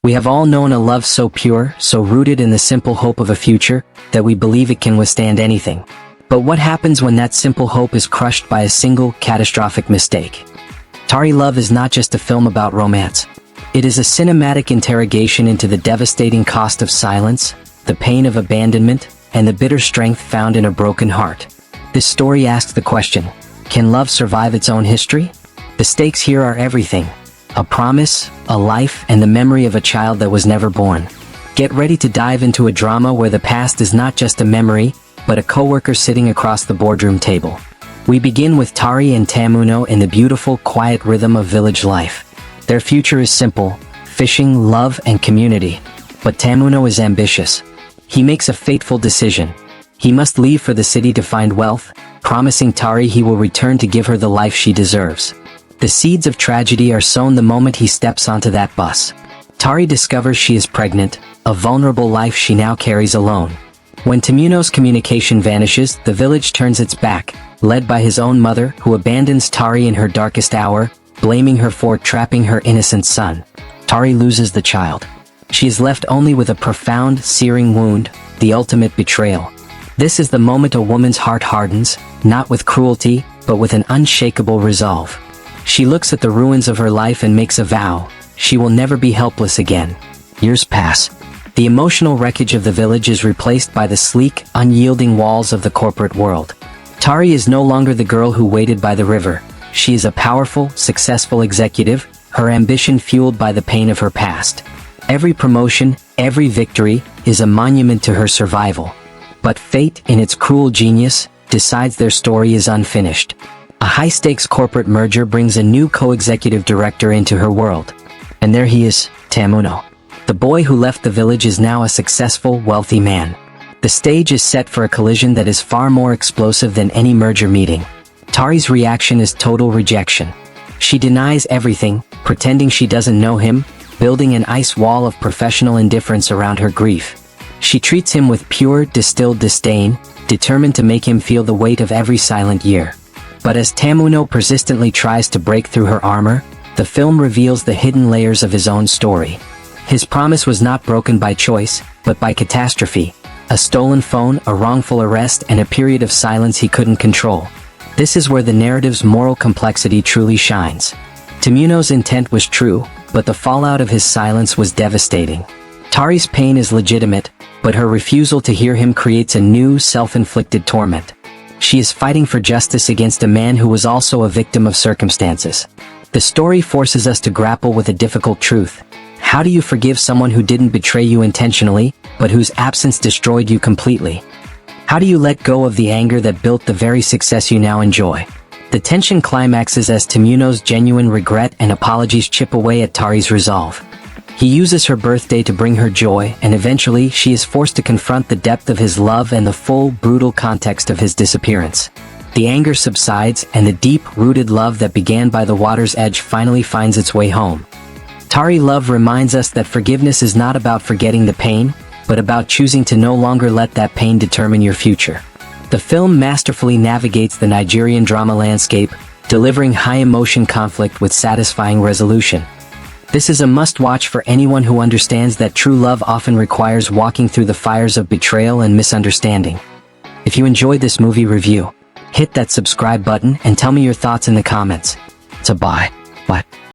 We have all known a love so pure, so rooted in the simple hope of a future, that we believe it can withstand anything. But what happens when that simple hope is crushed by a single, catastrophic mistake? Tari Love is not just a film about romance. It is a cinematic interrogation into the devastating cost of silence, the pain of abandonment, and the bitter strength found in a broken heart. This story asks the question, can love survive its own history? The stakes here are everything. A promise, a life, and the memory of a child that was never born. Get ready to dive into a drama where the past is not just a memory, but a coworker sitting across the boardroom table. We begin with Tari and Tamuno in the beautiful, quiet rhythm of village life. Their future is simple, fishing, love, and community. But Tamuno is ambitious. He makes a fateful decision. He must leave for the city to find wealth, promising Tari he will return to give her the life she deserves. The seeds of tragedy are sown the moment he steps onto that bus. Tari discovers she is pregnant, a vulnerable life she now carries alone. When Tamuno's communication vanishes, the village turns its back, led by his own mother, who abandons Tari in her darkest hour, blaming her for trapping her innocent son. Tari loses the child. She is left only with a profound, searing wound, the ultimate betrayal. This is the moment a woman's heart hardens, not with cruelty, but with an unshakable resolve. She looks at the ruins of her life and makes a vow. She will never be helpless again. Years pass. The emotional wreckage of the village is replaced by the sleek, unyielding walls of the corporate world. Tari is no longer the girl who waited by the river. She is a powerful, successful executive, her ambition fueled by the pain of her past. Every promotion, every victory, is a monument to her survival. But fate, in its cruel genius, decides their story is unfinished. A high-stakes corporate merger brings a new co-executive director into her world. And there he is, Tamuno. The boy who left the village is now a successful, wealthy man. The stage is set for a collision that is far more explosive than any merger meeting. Tari's reaction is total rejection. She denies everything, pretending she doesn't know him, building an ice wall of professional indifference around her grief. She treats him with pure, distilled disdain, determined to make him feel the weight of every silent year. But as Tamuno persistently tries to break through her armor, the film reveals the hidden layers of his own story. His promise was not broken by choice, but by catastrophe. A stolen phone, a wrongful arrest, and a period of silence he couldn't control. This is where the narrative's moral complexity truly shines. Tamuno's intent was true, but the fallout of his silence was devastating. Tari's pain is legitimate, but her refusal to hear him creates a new, self-inflicted torment. She is fighting for justice against a man who was also a victim of circumstances. The story forces us to grapple with a difficult truth. How do you forgive someone who didn't betray you intentionally, but whose absence destroyed you completely? How do you let go of the anger that built the very success you now enjoy? The tension climaxes as Tamuno's genuine regret and apologies chip away at Tari's resolve. He uses her birthday to bring her joy, and eventually she is forced to confront the depth of his love and the full, brutal context of his disappearance. The anger subsides, and the deep-rooted love that began by the water's edge finally finds its way home. Tari Love reminds us that forgiveness is not about forgetting the pain, but about choosing to no longer let that pain determine your future. The film masterfully navigates the Nigerian drama landscape, delivering high-emotion conflict with satisfying resolution. This is a must-watch for anyone who understands that true love often requires walking through the fires of betrayal and misunderstanding. If you enjoyed this movie review, hit that subscribe button and tell me your thoughts in the comments. Bye.